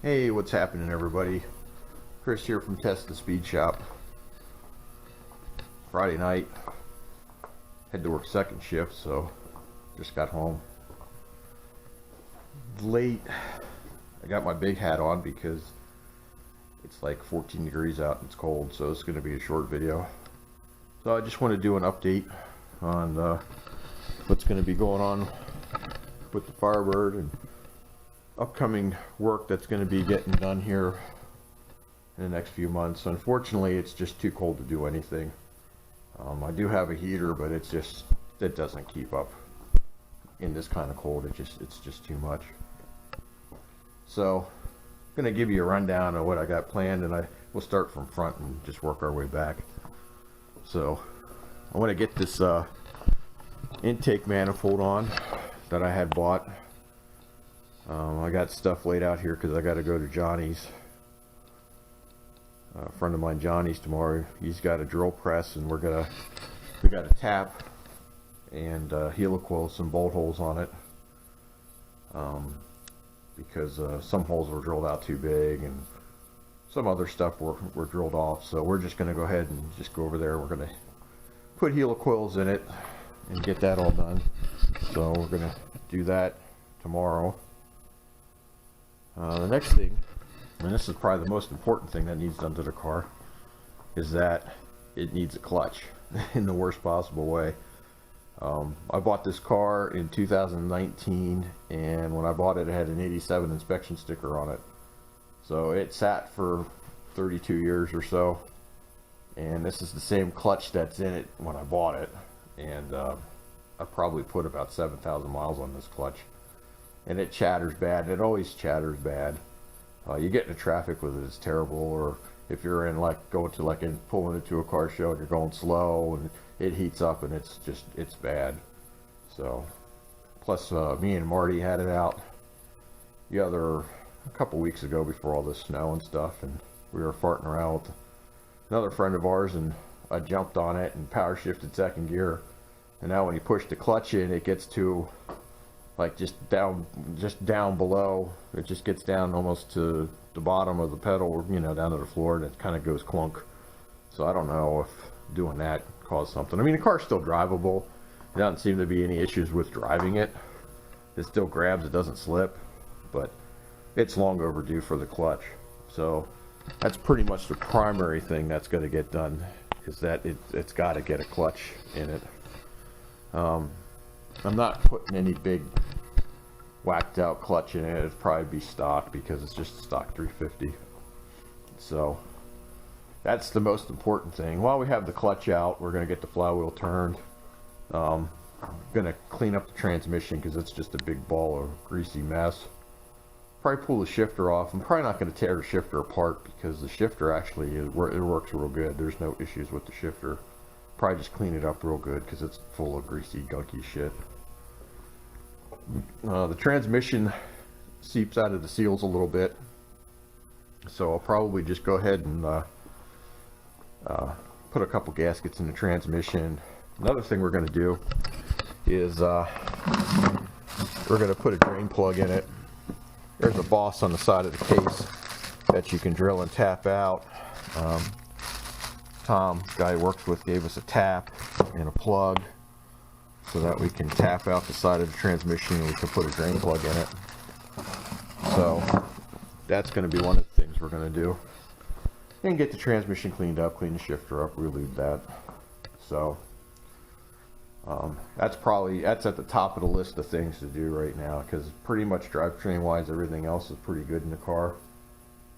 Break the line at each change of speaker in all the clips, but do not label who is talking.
Hey, what's happening, everybody? Chris here from Test the Speed Shop. Friday night, had to work second shift, so just got home late. I got my big hat on because it's like 14 degrees out and it's cold, so it's going to be a short video. So I just want to do an update on what's going to be going on with the Firebird and upcoming work that's going to be getting done here in the next few months. Unfortunately, it's just too cold to do anything. I do have a heater, but it doesn't keep up in this kind of cold. It's just too much. So I'm going to give you a rundown of what I got planned, and we'll start from front and just work our way back. So I want to get this intake manifold on that I had bought. I got stuff laid out here because I got to go to Johnny's. A friend of mine, Johnny's, tomorrow. He's got a drill press, and we got a tap and helicoil some bolt holes on it, because some holes were drilled out too big and some other stuff were drilled off. So we're just going to go ahead and just go over there. We're going to put helicoils in it and get that all done. So we're going to do that tomorrow. The next thing, and this is probably the most important thing that needs done to the car, is that it needs a clutch in the worst possible way. I bought this car in 2019, and when I bought it, it had an 87 inspection sticker on it. So it sat for 32 years or so, and this is the same clutch that's in it when I bought it. And I probably put about 7,000 miles on this clutch, and it chatters bad. It always chatters bad. You get into traffic with it, it's terrible. Or if you're in pulling into a car show and you're going slow and it heats up, and it's bad. So plus me and Marty had it out a couple weeks ago before all this snow and stuff, and we were farting around with another friend of ours, and I jumped on it and power shifted second gear, and now when you push the clutch in, it gets to like just down below. It just gets down almost to the bottom of the pedal, down to the floor, and it kind of goes clunk. So I don't know if doing that caused something. I mean, the car's still drivable. There doesn't seem to be any issues with driving it. It still grabs, it doesn't slip, but it's long overdue for the clutch. So that's pretty much the primary thing that's going to get done, is that it's got to get a clutch in it. I'm not putting any big whacked out clutch in it. It'd probably be stock, because it's just a stock 350. So that's the most important thing. While we have the clutch out, we're going to get the flywheel turned. I'm going to clean up the transmission because it's just a big ball of greasy mess. Probably pull the shifter off. I'm probably not going to tear the shifter apart, because the shifter actually it works real good. There's no issues with the shifter. Probably just clean it up real good because it's full of greasy, gunky shit. The transmission seeps out of the seals a little bit, so I'll probably just go ahead and put a couple gaskets in the transmission. Another thing we're going to do is we're going to put a drain plug in it. There's a boss on the side of the case that you can drill and tap out. Tom, guy who works with, gave us a tap and a plug so that we can tap out the side of the transmission, and we can put a drain plug in it. So that's going to be one of the things we're going to do. And get the transmission cleaned up, clean the shifter up, relieve that. So that's at the top of the list of things to do right now, because pretty much drivetrain wise, everything else is pretty good in the car.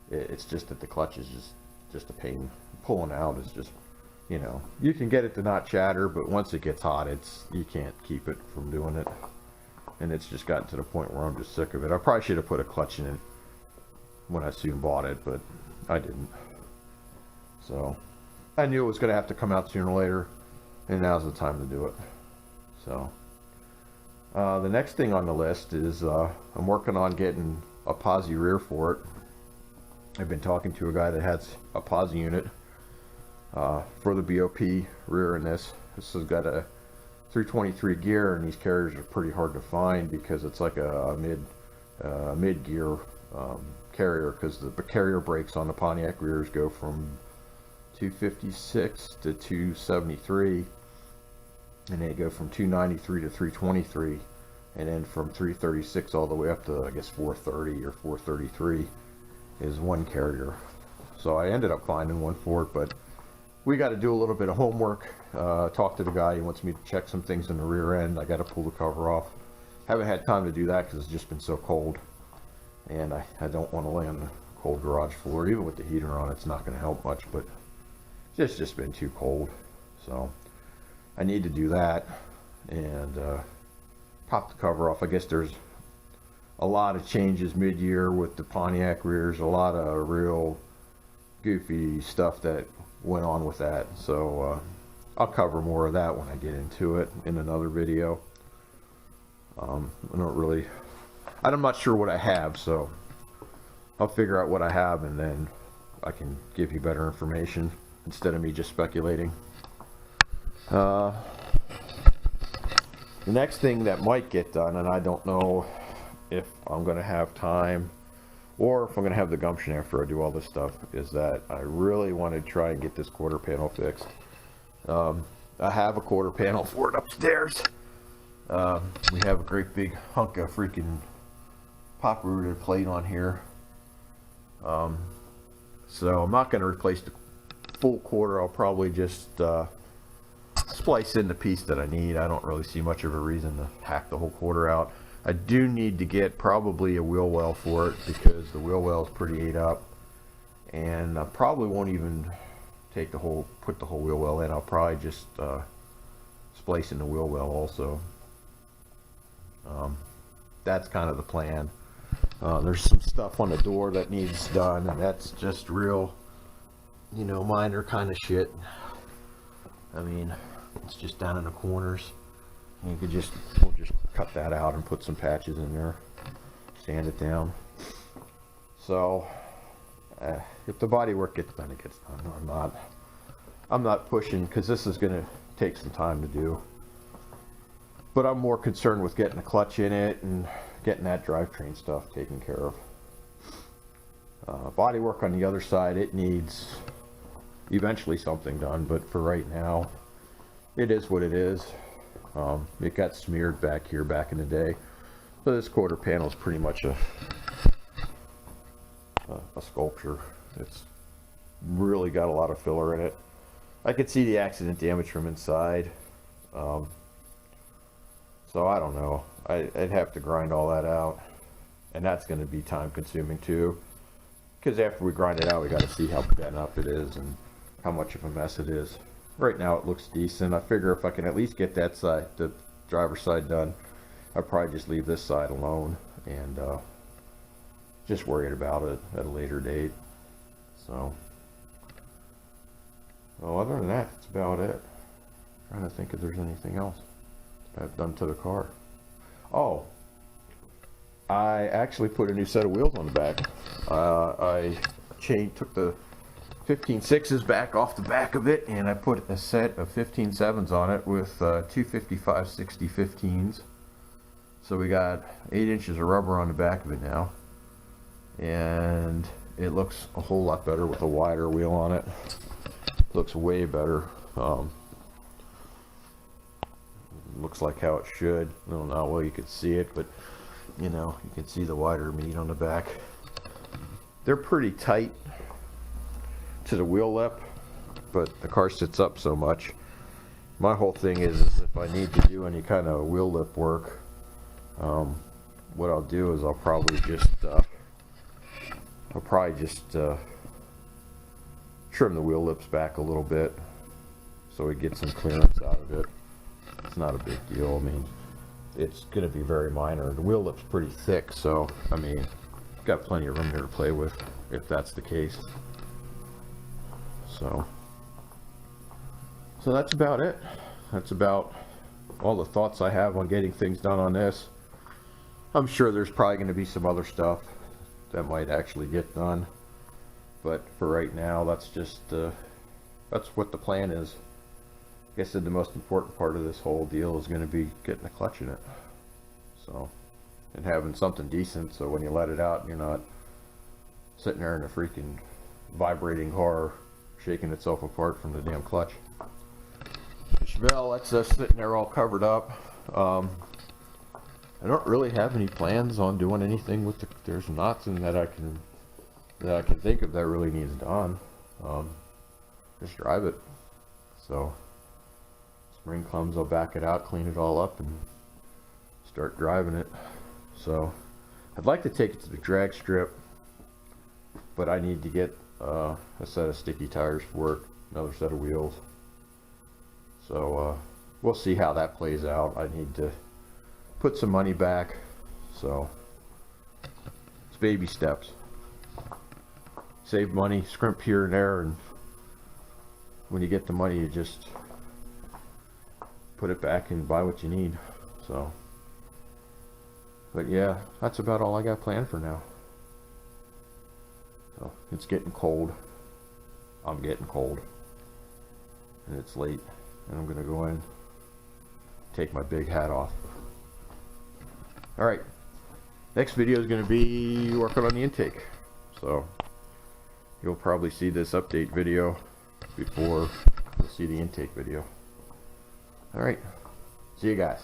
It's just that the clutch is just a pain. Pulling out is just, you can get it to not chatter, but once it gets hot, you can't keep it from doing it. And it's just gotten to the point where I'm just sick of it. I probably should have put a clutch in it when I soon bought it, but I didn't. So I knew it was going to have to come out sooner or later, and now's the time to do it. So the next thing on the list is I'm working on getting a Posi rear for it. I've been talking to a guy that has a Posi unit for the BOP rear in this. This has got a 323 gear, and these carriers are pretty hard to find because it's like a mid gear carrier, because the carrier brakes on the Pontiac rears go from 256 to 273, and they go from 293 to 323, and then from 336 all the way up to, I guess, 430 or 433 is one carrier. So I ended up finding one for it, but we got to do a little bit of homework. Talk to the guy. He wants me to check some things in the rear end. I got to pull the cover off. Haven't had time to do that because it's just been so cold, and I don't want to lay on the cold garage floor. Even with the heater on, it's not going to help much, but it's just been too cold. So I need to do that and pop the cover off. I guess there's a lot of changes mid-year with the Pontiac rears, a lot of real goofy stuff that went on with that. So I'll cover more of that when I get into it in another video. I'm not sure what I have, so I'll figure out what I have and then I can give you better information instead of me just speculating. The next thing that might get done, and I don't know if I'm going to have time or if I'm going to have the gumption after I do all this stuff, is that I really want to try and get this quarter panel fixed. I have a quarter panel for it upstairs. We have a great big hunk of freaking pop rooted plate on here. So I'm not going to replace the full quarter. I'll probably just splice in the piece that I need. I don't really see much of a reason to hack the whole quarter out. I do need to get probably a wheel well for it because the wheel well is pretty ate up, and I probably won't even put the whole wheel well in. I'll probably just splice in the wheel well also. That's kind of the plan. There's some stuff on the door that needs done, and that's just real, minor kind of shit. I mean, it's just down in the corners. You could we'll just cut that out and put some patches in there, sand it down. So if the body work gets done, it gets done. I'm not pushing because this is going to take some time to do. But I'm more concerned with getting a clutch in it and getting that drivetrain stuff taken care of. Body work on the other side, it needs eventually something done, but for right now, it is what it is. It got smeared back here back in the day. So this quarter panel is pretty much a sculpture. It's really got a lot of filler in it. I could see the accident damage from inside. So I don't know. I'd have to grind all that out, and that's going to be time consuming too, because after we grind it out we got to see how bent up it is and how much of a mess it is. Right now it looks decent. I figure if I can at least get that side, the driver's side, done, I'll probably just leave this side alone and just worry about it at a later date. So, well, other than that, that's about it. I'm trying to think if there's anything else I've done to the car. Oh, I actually put a new set of wheels on the back. I took the 15.6s back off the back of it, and I put a set of 15.7s on it with 255/60 15s. So we got 8 inches of rubber on the back of it now, and it looks a whole lot better with a wider wheel on it. Looks way better. Looks like how it should. I don't know how well you can see it, but you can see the wider meat on the back. They're pretty tight to the wheel lip, but the car sits up so much. My whole thing is if I need to do any kind of wheel lip work, what I'll do is I'll probably just trim the wheel lips back a little bit so we get some clearance out of it. It's not a big deal. I mean, it's going to be very minor. The wheel lip's pretty thick, so I mean, got plenty of room here to play with if that's the case. So that's about it. That's about all the thoughts I have on getting things done on this. I'm sure there's probably going to be some other stuff that might actually get done, but for right now, that's what the plan is. Like I said, the most important part of this whole deal is going to be getting a clutch in it, and having something decent, so when you let it out, you're not sitting there in a freaking vibrating car, shaking itself apart from the damn clutch. The Chevelle, that's us sitting there all covered up. I don't really have any plans on doing anything with the, there's nothing that I can think of that really needs done. Just drive it. So spring comes, I'll back it out, clean it all up, and start driving it. So I'd like to take it to the drag strip, but I need to get a set of sticky tires for it, another set of wheels. So we'll see how that plays out. I need to put some money back, so it's baby steps. Save money, scrimp here and there, and when you get the money, you just put it back and buy what you need. So, but yeah, that's about all I got planned for now. So it's getting cold. I'm getting cold, and it's late, and I'm gonna go in, take my big hat off. All right, next video is going to be working on the intake, so you'll probably see this update video before you'll see the intake video. All right, see you guys.